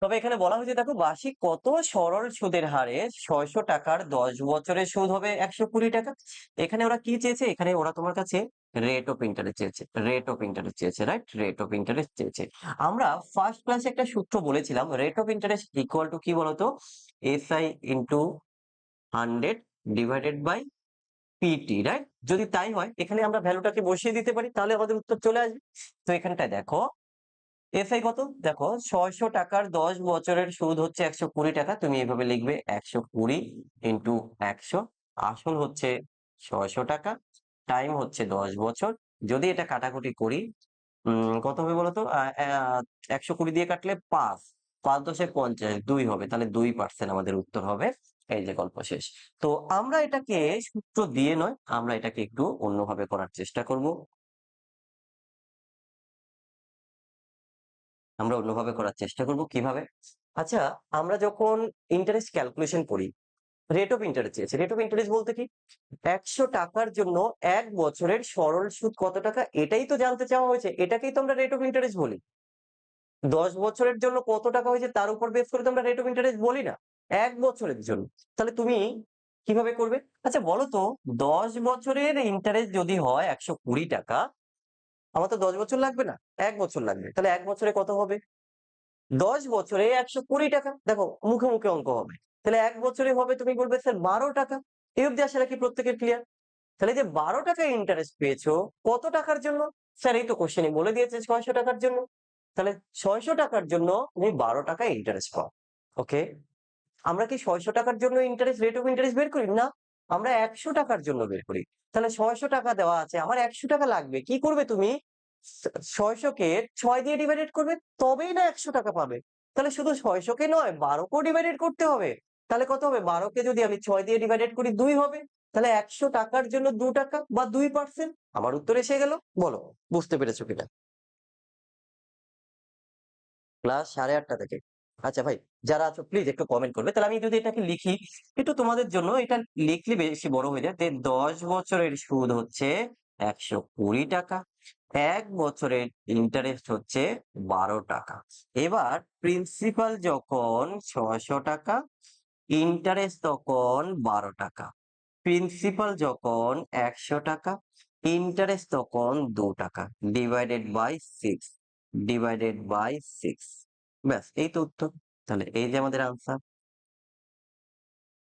তবে এখানে বলা হয়েছে দেখো বার্ষিক কত সরল সুদের হারে 600 টাকার 10 বছরের সুদ হবে 120 টাকা। এখানে ওরা কি চেয়েছে, এখানে ওরা তোমার কাছে রেট অফ ইন্টারেস্ট চেয়েছে, রেট অফ ইন্টারেস্ট চেয়েছে, রাইট, রেট অফ ইন্টারেস্ট চেয়েছে। আমরা ফার্স্ট ক্লাসে একটা সূত্র বলেছিলাম, rate of interest equal to কি বলতো, SI into 100 divided by PT, right. যদি তাই হয় এখানে আমরা ভ্যালুটাকে বসিয়ে দিতে পারি, তাহলে আমাদের উত্তর চলে আসবে। তো এখানটায় দেখো এসআই কত, দেখো 600 টাকার 10 বছরের সুদ হচ্ছে 120 টাকা, তুমি এইভাবে লিখবে 120 ইন্টু 100, আসল হচ্ছে 600 টাকা, টাইম হচ্ছে 10 বছর। যদি এটা কাটাকুটি করি কত হবে বলতো, 120 দিয়ে কাটলে 5, 5×10 = 50, 2 হবে, তাহলে 2% আমাদের উত্তর হবে। এই যে গল্প শেষ। তো আমরা এটাকে সূত্র দিয়ে নয়, আমরা এটাকে একটু অন্যভাবে করার চেষ্টা করব। আমরা অন্যভাবে করার চেষ্টা করব কিভাবে। আচ্ছা, আমরা যখন ইন্টারেস্ট ক্যালকুলেশন করি, রেট অফ ইন্টারেস্ট চেয়েছে, রেট অফ ইন্টারেস্ট বলতে কি, 100 টাকার জন্য 1 বছরের সরল সুদ কত টাকা, এটাই তো জানতে চাওয়া হয়েছে, এটাকেই তো আমরা রেট অফ ইন্টারেস্ট বলি। 10 বছরের জন্য কত টাকা হয়েছে তার উপর বেস করে তো আমরা রেট অফ ইন্টারেস্ট বলি না, 1 বছরের জন্য। তাহলে তুমি কিভাবে করবে, আচ্ছা বলো তো, 10 বছরের ইন্টারেস্ট যদি হয় 120 টাকা, আমার তো 10 বছর লাগবে না, 1 বছর লাগবে, তাহলে 1 বছরে কত হবে, 10 বছরে 120 টাকা, দেখো মুখে মুখে অঙ্ক হবে, তাহলে 1 বছরে হবে, তুমি বলবে স্যার 12 টাকা। এই অব্দি আসলে কি প্রত্যেকের ক্লিয়ার? তাহলে যে 12 টাকা ইন্টারেস্ট পেয়েছো কত টাকার জন্য, স্যার এই তো কোশ্চেনে বলে দিয়েছে 600 টাকার জন্য, তাহলে 600 টাকার জন্য তুমি 12 টাকা ইন্টারেস্ট পাও। ওকে, আমরা কি 600 টাকার জন্য ইন্টারেস্ট, রেট অফ ইন্টারেস্ট বের করি না, আমরা 100 টাকার জন্য বের করি। তাহলে 600 টাকা দেওয়া আছে, আমার 100 টাকা লাগবে, কি করবে তুমি, 600 কে 6 দিয়ে ডিভাইডেড করবে, তবেই না 100 টাকা পাবে। তাহলে শুধু 600 কে নয়, 12কেও ডিভাইডেড করতে হবে। তাহলে কত হবে, 12কে যদি আমি 6 দিয়ে ডিভাইডেড করি 2 হবে, তাহলে 100 টাকার জন্য 2 টাকা বা 2%। আমার উত্তর এসে গেল, বলো বুঝতে পেরেছো কিনা? ক্লাস 8:30 থেকে। আচ্ছা ভাই, যারা আছো প্লিজ একটু কমেন্ট করবে। তাহলে আমি যদি এটাকে লিখি একটু তোমাদের জন্য, এটা লিখলে বেশি বড় হয়ে যায়। 10 বছরের সুদ হচ্ছে 120 টাকা, 1 বছরের ইন্টারেস্ট হচ্ছে 12 টাকা। এবার প্রিন্সিপাল যখন 600 টাকা, ইন্টারেস্ট তখন 12 টাকা। প্রিন্সিপাল যখন 100 টাকা, ইন্টারেস্ট তখন 2 টাকা, ডিভাইডেড বাই 6, ডিভাইডেড বাই 6। ব্যাস এই তো উত্তর। তাহলে এই যে আমাদের আনসার।